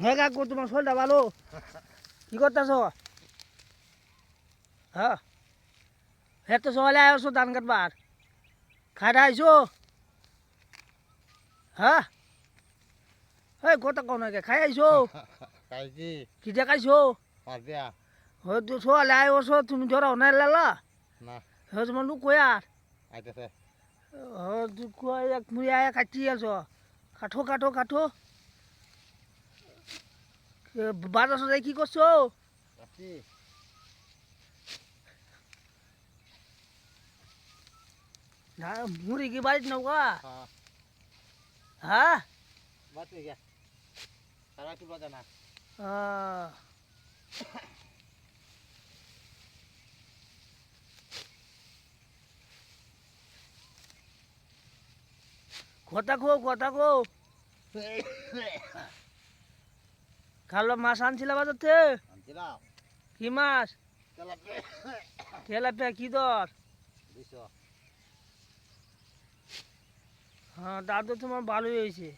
হ্যাঁ কাকু, তোমার শরীরটা ভালো? কি করতেছ? হ্যাঁ, এত সকালে আসছো ধান কাটবার? খাইটা আইছো? হ্যাঁ, এই কথা কও না কে, খাই আইছো? খাইছি কি যে খাইছো? পাজিয়া হয়তো সকালে আইছো, তুমি ধরাও না লালা? না হ্যাঁ, তোমার লোক কই আর? আইতেছে কই এক মুড়ি আয়া কাটি আছো? কাঠো কাঠো কাঠো। বাজার সাজাই কি করছো? আছি না, মুড়ি কি বাড়িতে নৌকা? হ্যাঁ হ্যাঁ, বাতি গিয়া তারা তুলবা জানা আহ, কথা কো কথা কো। কালো মাছ আনছিলা বাজারতে? আনছিলাম কি মাছ? তেলাপিয়া তেলাপিয়া কি দর? 200 হ্যাঁ, তা তো তোমার ভালোই হয়েছে।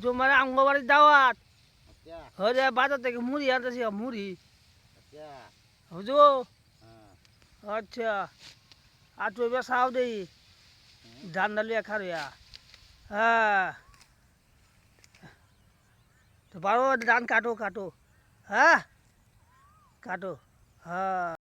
তোমার আঙ্গবাড়ির দাওয়াত আচ্ছা হয়ে যায়, বাজার থেকে মুড়ি আনতেছি, মুড়ি আচ্ছা বুঝো। হ্যাঁ আচ্ছা, আর তুই এবার সাও দেই হুম। ধান ডালিয়া খারিয়া। হ্যাঁ, তো পারো ধান কাটো কাটো। হ্যাঁ, কাটো। হ্যাঁ।